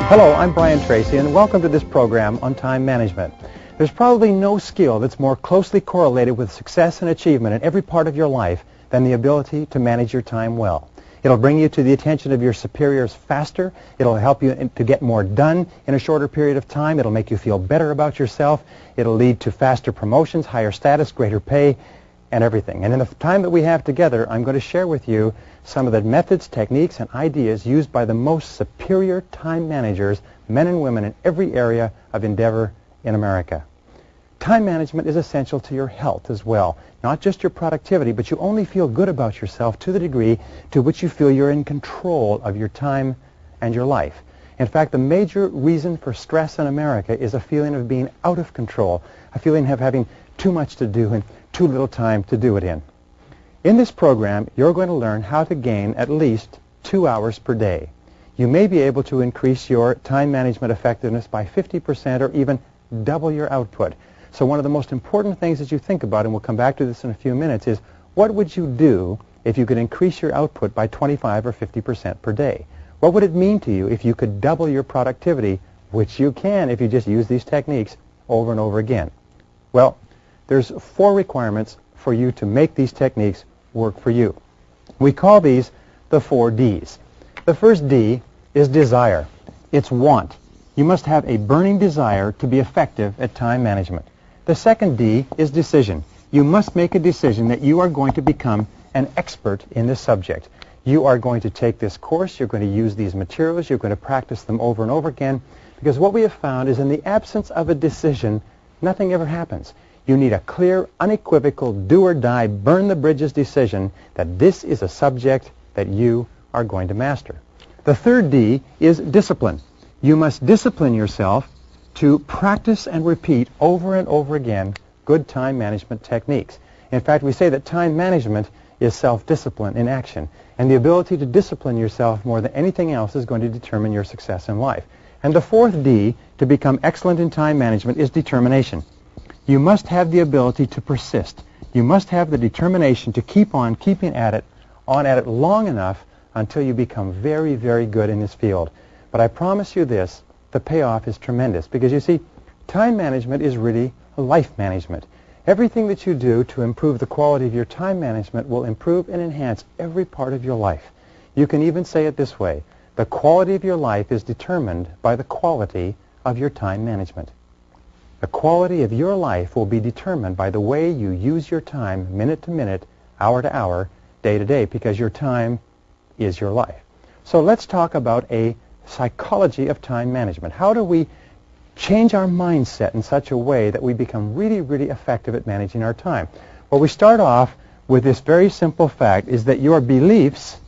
Hello, I'm Brian Tracy, and welcome to this program on time management. There's probably no skill that's more closely correlated with success and achievement in every part of your life than the ability to manage your time well. It'll bring you to the attention of your superiors faster. It'll help you to get more done in a shorter period of time. It'll make you feel better about yourself. It'll lead to faster promotions, higher status, greater pay, and everything. And in the time that we have together, I'm going to share with you some of the methods, techniques, and ideas used by the most superior time managers, men and women in every area of endeavor in America. Time management is essential to your health as well. Not just your productivity, but you only feel good about yourself to the degree to which you feel you're in control of your time and your life. In fact, the major reason for stress in America is a feeling of being out of control, a feeling of having too much to do and too little time to do it in. In this program, you're going to learn how to gain at least 2 hours per day. You may be able to increase your time management effectiveness by 50% or even double your output. So one of the most important things that you think about, and we'll come back to this in a few minutes, is what would you do if you could increase your output by 25 or 50% per day? What would it mean to you if you could double your productivity, which you can if you just use these techniques over and over again? Well, there's 4 requirements for you to make these techniques work for you. We call these the 4 Ds. The first D is desire. It's want. You must have a burning desire to be effective at time management. The second D is decision. You must make a decision that you are going to become an expert in this subject. You are going to take this course, you're going to use these materials, you're going to practice them over and over again, because what we have found is in the absence of a decision, nothing ever happens. You need a clear, unequivocal, do-or-die, burn-the-bridges decision that this is a subject that you are going to master. The third D is discipline. You must discipline yourself to practice and repeat over and over again good time management techniques. In fact, we say that time management is self-discipline in action, and the ability to discipline yourself more than anything else is going to determine your success in life. And the fourth D, to become excellent in time management, is determination. You must have the ability to persist. You must have the determination to keep on keeping at it, long enough until you become very, very good in this field. But I promise you this, the payoff is tremendous, because you see, time management is really life management. Everything that you do to improve the quality of your time management will improve and enhance every part of your life. You can even say it this way: the quality of your life is determined by the quality of your time management. The quality of your life will be determined by the way you use your time minute to minute, hour to hour, day to day, because your time is your life. So let's talk about a psychology of time management. How do we change our mindset in such a way that we become really, really effective at managing our time? Well, we start off with this very simple fact, is that your beliefs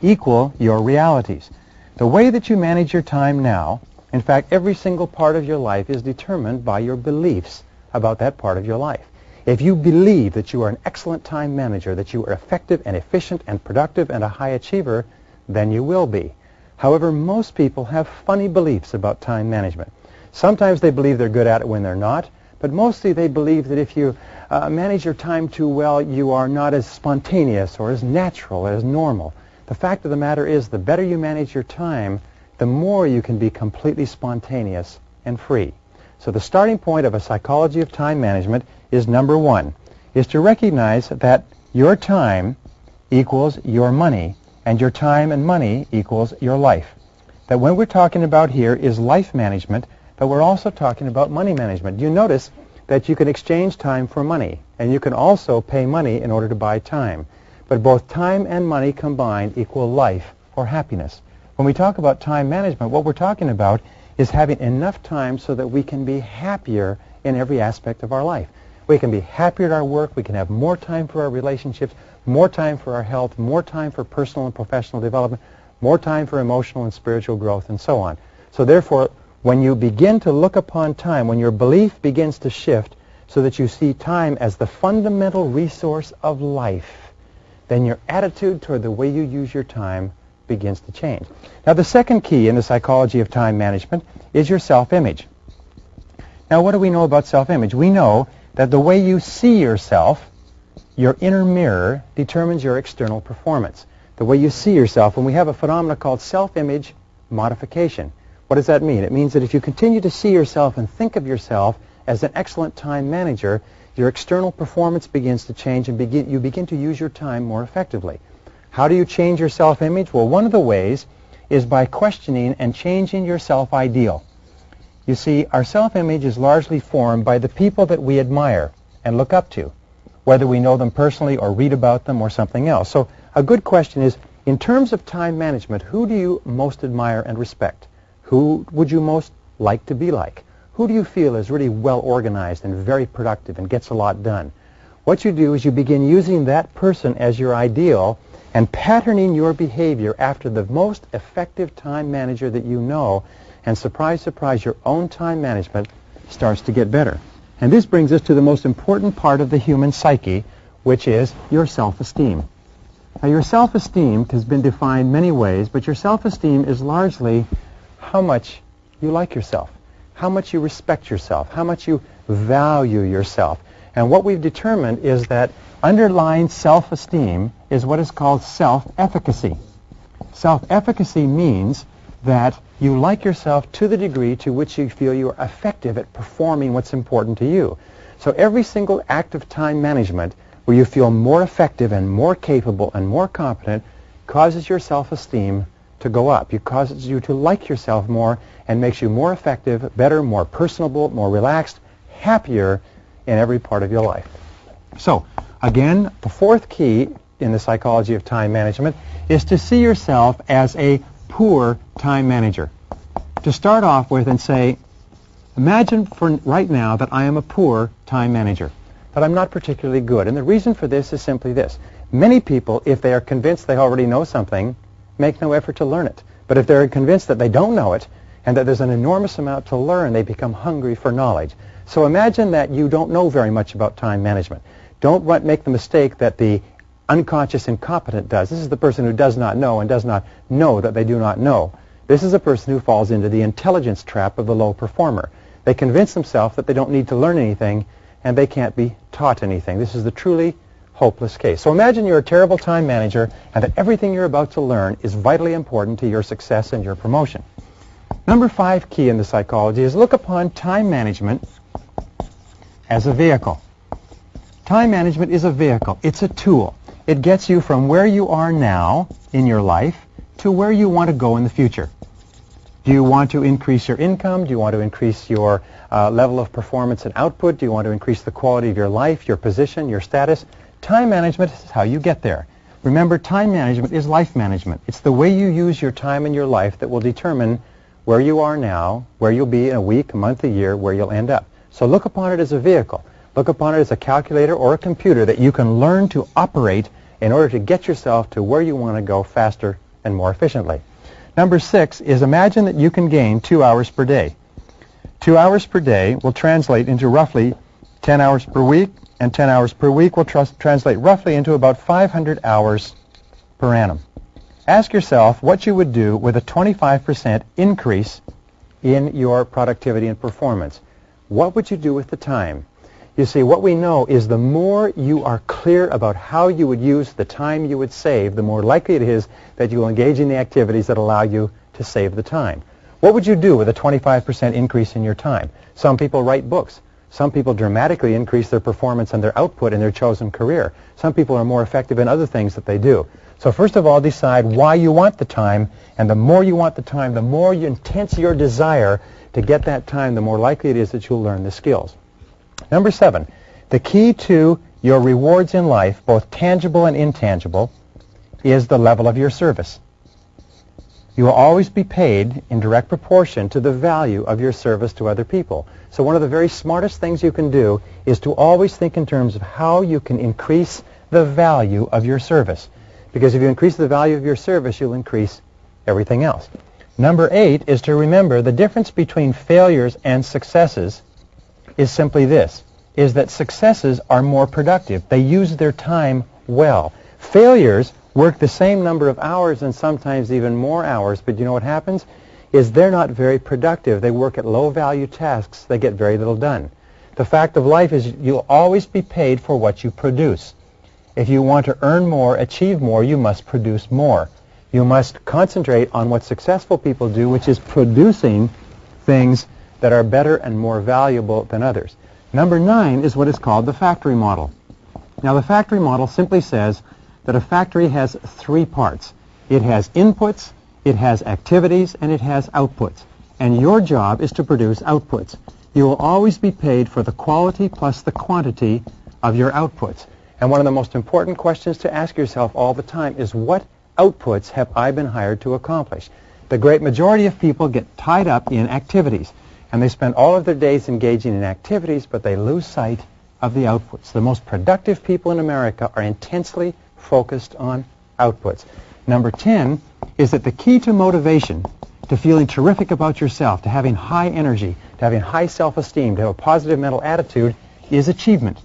equal your realities. The way that you manage your time now, in fact, every single part of your life is determined by your beliefs about that part of your life. If you believe that you are an excellent time manager, that you are effective and efficient and productive and a high achiever, then you will be. However, most people have funny beliefs about time management. Sometimes they believe they're good at it when they're not, but mostly they believe that if you manage your time too well, you are not as spontaneous or as natural or as normal. The fact of the matter is, the better you manage your time, the more you can be completely spontaneous and free. So the starting point of a psychology of time management is, number 1, is to recognize that your time equals your money, and your time and money equals your life. That when we're talking about here is life management, but we're also talking about money management. You notice that you can exchange time for money, and you can also pay money in order to buy time. But both time and money combined equal life or happiness. When we talk about time management, what we're talking about is having enough time so that we can be happier in every aspect of our life. We can be happier at our work, we can have more time for our relationships, more time for our health, more time for personal and professional development, more time for emotional and spiritual growth, and so on. So therefore, when you begin to look upon time, when your belief begins to shift so that you see time as the fundamental resource of life, then your attitude toward the way you use your time begins to change. Now, the second key in the psychology of time management is your self-image. Now, what do we know about self-image? We know that the way you see yourself, your inner mirror, determines your external performance. The way you see yourself, and we have a phenomenon called self-image modification. What does that mean? It means that if you continue to see yourself and think of yourself as an excellent time manager, your external performance begins to change and you begin to use your time more effectively. How do you change your self-image? Well, one of the ways is by questioning and changing your self-ideal. You see, our self-image is largely formed by the people that we admire and look up to, whether we know them personally or read about them or something else. So a good question is, in terms of time management, who do you most admire and respect? Who would you most like to be like? Who do you feel is really well organized and very productive and gets a lot done? What you do is you begin using that person as your ideal and patterning your behavior after the most effective time manager that you know, and surprise, surprise, your own time management starts to get better. And this brings us to the most important part of the human psyche, which is your self-esteem. Now, your self-esteem has been defined many ways, but your self-esteem is largely how much you like yourself, how much you respect yourself, how much you value yourself. And what we've determined is that underlying self-esteem is what is called self-efficacy. Self-efficacy means that you like yourself to the degree to which you feel you are effective at performing what's important to you. So every single act of time management where you feel more effective and more capable and more competent causes your self-esteem to go up. It causes you to like yourself more and makes you more effective, better, more personable, more relaxed, happier in every part of your life. So, again, the fourth key in the psychology of time management is to see yourself as a poor time manager. To start off with and say, imagine for right now that I am a poor time manager, that I'm not particularly good. And the reason for this is simply this. Many people, if they are convinced they already know something, make no effort to learn it. But if they're convinced that they don't know it and that there's an enormous amount to learn, they become hungry for knowledge. So imagine that you don't know very much about time management. Don't make the mistake that the unconscious incompetent does. This is the person who does not know and does not know that they do not know. This is a person who falls into the intelligence trap of the low performer. They convince themselves that they don't need to learn anything and they can't be taught anything. This is the truly hopeless case. So imagine you're a terrible time manager and that everything you're about to learn is vitally important to your success and your promotion. Number 5 key in the psychology is look upon time management as a vehicle. Time management is a vehicle. It's a tool. It gets you from where you are now in your life to where you want to go in the future. Do you want to increase your income? Do you want to increase your level of performance and output? Do you want to increase the quality of your life, your position, your status? Time management is how you get there. Remember, time management is life management. It's the way you use your time in your life that will determine where you are now, where you'll be in a week, a month, a year, where you'll end up. So look upon it as a vehicle. Look upon it as a calculator or a computer that you can learn to operate in order to get yourself to where you want to go faster and more efficiently. Number 6 is imagine that you can gain 2 hours per day. 2 hours per day will translate into roughly 10 hours per week, and 10 hours per week will translate roughly into about 500 hours per annum. Ask yourself what you would do with a 25% increase in your productivity and performance. What would you do with the time? You see, what we know is the more you are clear about how you would use the time you would save, the more likely it is that you will engage in the activities that allow you to save the time. What would you do with a 25% increase in your time? Some people write books. Some people dramatically increase their performance and their output in their chosen career. Some people are more effective in other things that they do. So first of all, decide why you want the time, and the more you want the time, the more intense your desire to get that time, the more likely it is that you'll learn the skills. Number 7, the key to your rewards in life, both tangible and intangible, is the level of your service. You will always be paid in direct proportion to the value of your service to other people. So one of the very smartest things you can do is to always think in terms of how you can increase the value of your service. Because if you increase the value of your service, you'll increase everything else. Number 8 is to remember the difference between failures and successes is simply this, is that successes are more productive. They use their time well. Failures work the same number of hours and sometimes even more hours, but you know what happens? Is they're not very productive. They work at low-value tasks. They get very little done. The fact of life is you'll always be paid for what you produce. If you want to earn more, achieve more, you must produce more. You must concentrate on what successful people do, which is producing things that are better and more valuable than others. Number 9 is what is called the factory model. Now, the factory model simply says that a factory has 3 parts. It has inputs, it has activities, and it has outputs. And your job is to produce outputs. You will always be paid for the quality plus the quantity of your outputs. And one of the most important questions to ask yourself all the time is, what outputs have I been hired to accomplish? The great majority of people get tied up in activities, and they spend all of their days engaging in activities, but they lose sight of the outputs. The most productive people in America are intensely focused on outputs. Number 10 is that the key to motivation, to feeling terrific about yourself, to having high energy, to having high self-esteem, to have a positive mental attitude, is achievement.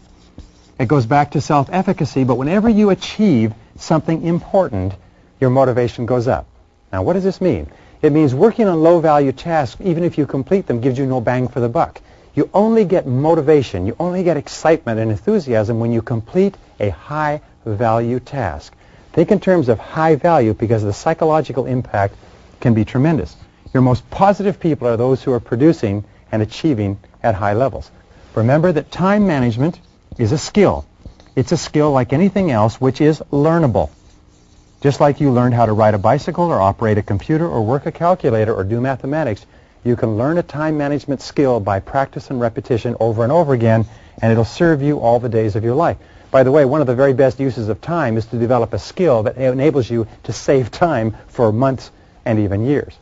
It goes back to self-efficacy, but whenever you achieve something important, your motivation goes up. Now, what does this mean? It means working on low-value tasks, even if you complete them, gives you no bang for the buck. You only get motivation, you only get excitement and enthusiasm when you complete a high-value task. Think in terms of high value, because the psychological impact can be tremendous. Your most positive people are those who are producing and achieving at high levels. Remember that time management is a skill. It's a skill like anything else which is learnable. Just like you learned how to ride a bicycle or operate a computer or work a calculator or do mathematics, you can learn a time management skill by practice and repetition over and over again, and it'll serve you all the days of your life. By the way, one of the very best uses of time is to develop a skill that enables you to save time for months and even years.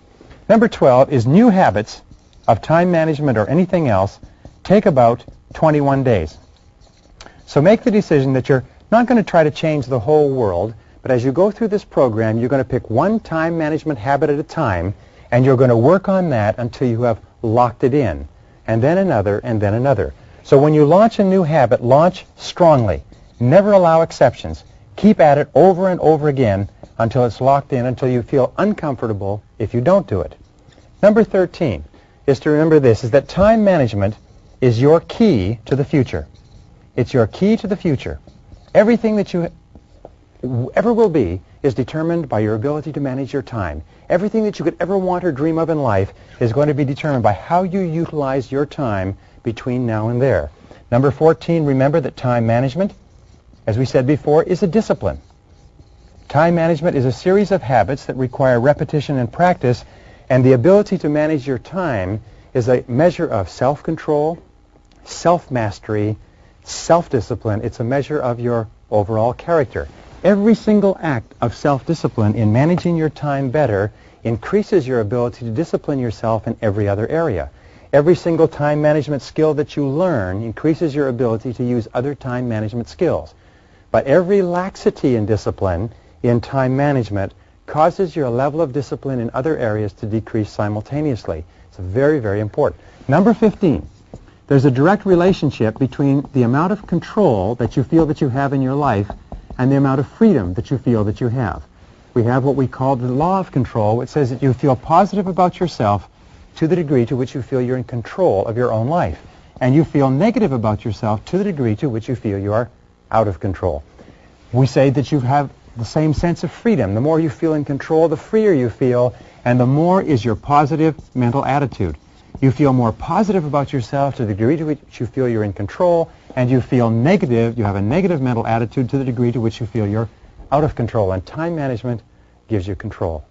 Number 12 is new habits of time management or anything else take about 21 days. So make the decision that you're not going to try to change the whole world, but as you go through this program, you're going to pick one time management habit at a time, and you're going to work on that until you have locked it in, and then another, and then another. So when you launch a new habit, launch strongly. Never allow exceptions. Keep at it over and over again until it's locked in, until you feel uncomfortable if you don't do it. Number 13 is to remember this, is that time management is your key to the future. It's your key to the future. Everything that you ever will be is determined by your ability to manage your time. Everything that you could ever want or dream of in life is going to be determined by how you utilize your time between now and there. Number 14, remember that time management, as we said before, is a discipline. Time management is a series of habits that require repetition and practice, and the ability to manage your time is a measure of self-control, self-mastery, self-discipline. It's a measure of your overall character. Every single act of self-discipline in managing your time better increases your ability to discipline yourself in every other area. Every single time management skill that you learn increases your ability to use other time management skills. But every laxity in discipline in time management causes your level of discipline in other areas to decrease simultaneously. It's very, very important. Number 15, there's a direct relationship between the amount of control that you feel that you have in your life and the amount of freedom that you feel that you have. We have what we call the law of control, which says that you feel positive about yourself to the degree to which you feel you're in control of your own life. And you feel negative about yourself to the degree to which you feel you are out of control. We say that you have the same sense of freedom. The more you feel in control, the freer you feel, and the more is your positive mental attitude. You feel more positive about yourself to the degree to which you feel you're in control, and you feel negative, you have a negative mental attitude to the degree to which you feel you're out of control. And time management gives you control.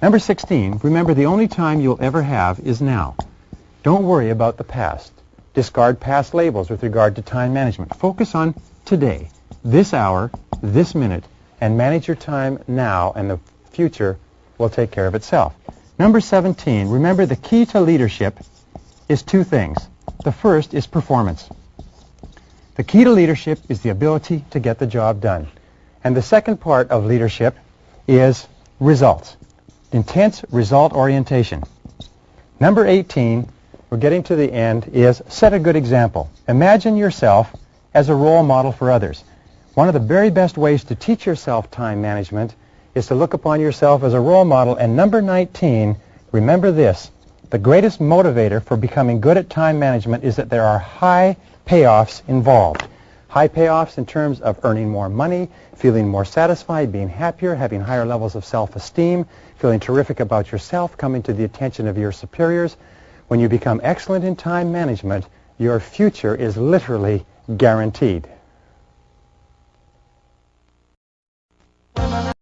Number 16, remember the only time you'll ever have is now. Don't worry about the past. Discard past labels with regard to time management. Focus on today, this hour, this minute, and manage your time now, and the future will take care of itself. Number 17, remember the key to leadership is 2 things. The first is performance. The key to leadership is the ability to get the job done. And the second part of leadership is results. Intense result orientation. Number 18, we're getting to the end, is set a good example. Imagine yourself as a role model for others. One of the very best ways to teach yourself time management is to look upon yourself as a role model. And number 19, remember this: the greatest motivator for becoming good at time management is that there are high payoffs involved. High payoffs in terms of earning more money, feeling more satisfied, being happier, having higher levels of self-esteem, feeling terrific about yourself, coming to the attention of your superiors. When you become excellent in time management, your future is literally guaranteed.